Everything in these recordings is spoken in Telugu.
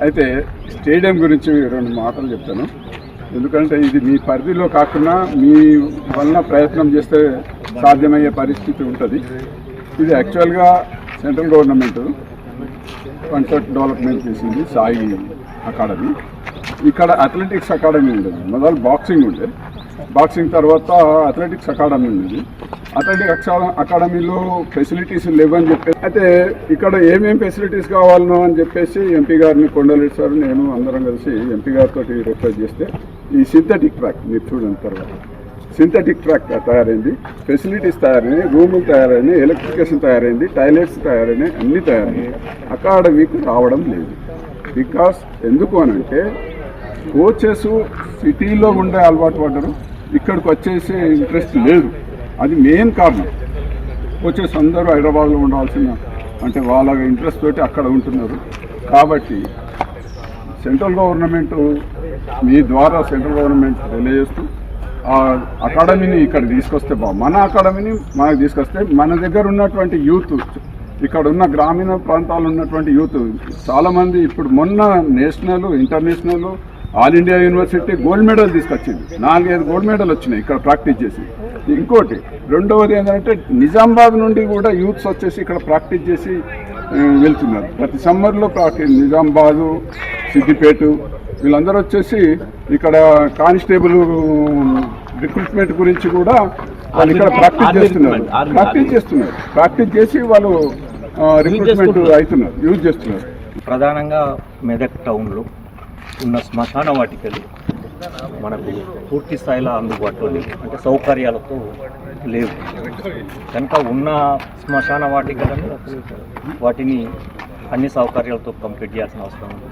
అయితే స్టేడియం గురించి 2 మాటలు చెప్తాను. ఎందుకంటే ఇది మీ పరిధిలో కాకుండా మీ వలన ప్రయత్నం చేస్తే సాధ్యమయ్యే పరిస్థితి ఉంటుంది. ఇది యాక్చువల్గా సెంట్రల్ గవర్నమెంట్ కాన్సెప్ట్ డెవలప్మెంట్ చేసింది సాయి అకాడమీ. ఇక్కడ అథ్లెటిక్స్ అకాడమీ ఉండేది. మొదలు బాక్సింగ్ ఉండే, బాక్సింగ్ తర్వాత అథ్లెటిక్స్ అకాడమీ ఉండేది. అథ్లెటిక్స్ అకాడమీలో ఫెసిలిటీస్ లేవని చెప్పేసి, అయితే ఇక్కడ ఏమేమి ఫెసిలిటీస్ కావాలనో అని చెప్పేసి ఎంపీ గారిని, కొండలరెడ్డి సార్, నేను అందరం కలిసి ఎంపీ గారితో రిక్వెస్ట్ చేస్తే ఈ సింథటిక్ ట్రాక్ మీరు చూడండి, తర్వాత సింథటిక్ ట్రాక్ తయారైంది, ఫెసిలిటీస్ తయారైనాయి, రూములు తయారైనాయి, ఎలక్ట్రిఫికేషన్ తయారైంది, టాయిలెట్స్ తయారైనాయి, అన్నీ తయారైనాయి. అకాడమీకి రావడం లేదు. బికాస్ ఎందుకు అనంటే కోచెస్ సిటీలో ఉండే అలవాటు పడ్డారు, ఇక్కడికి వచ్చేసే ఇంట్రెస్ట్ లేదు. అది మెయిన్ కారణం. కోచెస్ అందరూ హైదరాబాద్లో ఉండాల్సిన, అంటే వాళ్ళ ఇంట్రెస్ట్ తోటి అక్కడ ఉంటున్నారు. కాబట్టి సెంట్రల్ గవర్నమెంట్, మీ ద్వారా సెంట్రల్ గవర్నమెంట్ తెలియజేస్తూ అకాడమీని ఇక్కడ తీసుకొస్తే మన అకాడమీని మనకు తీసుకొస్తే మన దగ్గర ఉన్నటువంటి యూత్, ఇక్కడ ఉన్న గ్రామీణ ప్రాంతాల్లో ఉన్నటువంటి యూత్ చాలామంది ఇప్పుడు మొన్న national, international, all India university gold medal తీసుకొచ్చింది. 4-5 గోల్డ్ మెడల్ వచ్చినాయి ఇక్కడ ప్రాక్టీస్ చేసి. ఇంకోటి రెండవది ఏంటంటే నిజామాబాద్ నుండి కూడా యూత్స్ వచ్చేసి ఇక్కడ ప్రాక్టీస్ చేసి వెళ్తున్నారు. ప్రతి సమ్మర్లో ప్రాక్టీస్ నిజామాబాదు, సిద్దిపేట వీళ్ళందరూ వచ్చేసి ఇక్కడ కానిస్టేబుల్ రిక్రూట్మెంట్ గురించి కూడా వాళ్ళు ఇక్కడ ప్రాక్టీస్ చేసి వాళ్ళు రిక్రూట్మెంట్ అవుతున్నారు, యూజ్ చేస్తున్నారు. ప్రధానంగా మెదక్ టౌన్లో ఉన్న శ్మశాన వాటికలు మనకు పూర్తి స్థాయిలో అందుబాటులో లేవు, అంటే సౌకర్యాలతో లేవు. కనుక ఉన్న శ్మశాన వాటికలను వాటిని అన్ని సౌకర్యాలతో కంప్లీట్ చేయాల్సిన అవసరం ఉంది.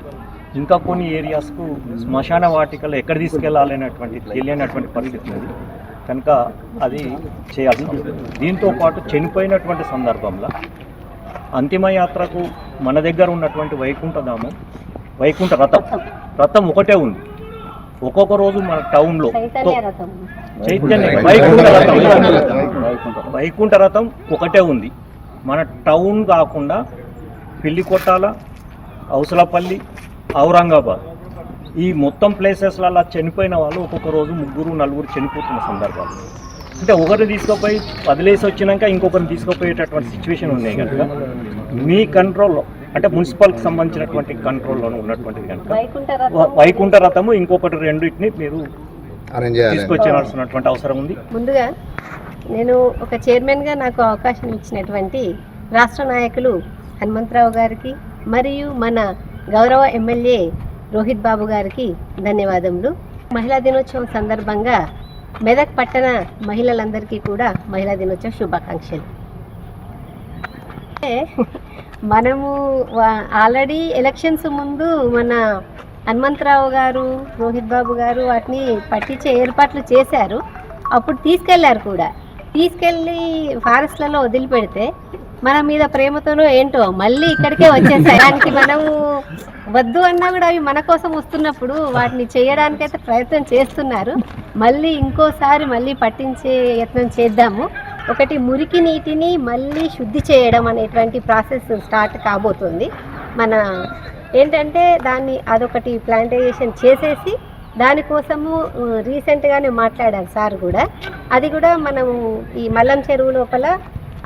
ఇంకా కొన్ని ఏరియాస్కు శ్మశాన వాటికలు ఎక్కడ తీసుకెళ్లాలనేటువంటి తెలియనటువంటి పరిస్థితి ఉంది. కనుక అది చేయాల్సిన అవసరం. దీంతోపాటు చనిపోయినటువంటి సందర్భంలో అంతిమయాత్రకు మన దగ్గర ఉన్నటువంటి వైకుంఠ రథం ఒకటే ఉంది. ఒక్కొక్క రోజు మన టౌన్లో వైకుంఠ రథం ఒకటే ఉంది. మన టౌన్ కాకుండా పిల్లికొట్టాల, ఔసలపల్లి, ఔరంగాబాద్ ఈ మొత్తం ప్లేసెస్లలో చనిపోయిన వాళ్ళు ఒక్కొక్క రోజు 3-4 చనిపోతున్న సందర్భాలు. అంటే ఒకరిని తీసుకుపోయి వదిలేసి వచ్చినాక ఇంకొకరిని తీసుకుపోయేటటువంటి సిచ్యువేషన్ ఉన్నాయి కనుక మీ కంట్రోల్లో, అంటే మున్సిపల్కి సంబంధించినటువంటి కంట్రోల్లోనే ఉన్నటువంటిది కనుక వైకుంఠ రథము ఇంకొకటి 2 మీరు తీసుకొచ్చేయాల్సినటువంటి అవసరం ఉంది. ముందుగా నేను ఒక చైర్మన్గా నాకు అవకాశం ఇచ్చినటువంటి రాష్ట్ర నాయకులు హనుమంతరావు గారికి మరియు మన గౌరవ ఎమ్మెల్యే రోహిత్ బాబు గారికి ధన్యవాదములు. మహిళా దినోత్సవం సందర్భంగా మెదక్ పట్టణ మహిళలందరికీ కూడా మహిళా దినోత్సవ శుభాకాంక్షలు. మనము ఆల్రెడీ ఎలక్షన్స్ ముందు మన హనుమంతరావు గారు, రోహిత్ బాబు గారు వాటిని పట్టించే ఏర్పాట్లు చేశారు. అప్పుడు తీసుకెళ్లారు కూడా. తీసుకెళ్ళి ఫారెస్ట్లలో వదిలిపెడితే మన మీద ప్రేమతోనో ఏంటో మళ్ళీ ఇక్కడికే వచ్చేసాయి. దానికి మనము వద్దు అన్నా కూడా అవి మన కోసం వస్తున్నప్పుడు వాటిని చేయడానికైతే ప్రయత్నం చేస్తున్నారు. మళ్ళీ ఇంకోసారి పట్టించే యత్నం చేద్దాము. ఒకటి, మురికి నీటిని మళ్ళీ శుద్ధి చేయడం అనేటువంటి ప్రాసెస్ స్టార్ట్ కాబోతుంది. మన ఏంటంటే అదొకటి ప్లాంటేషన్ చేసేసి దానికోసము రీసెంట్గానే మాట్లాడారు సార్ కూడా. అది కూడా మనము ఈ మల్లం చెరువు లోపల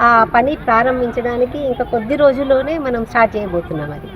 ఆ పని ప్రారంభించడానికి ఇంకా కొద్ది రోజుల్లోనే మనం స్టార్ట్ చేయబోతున్నాం. అది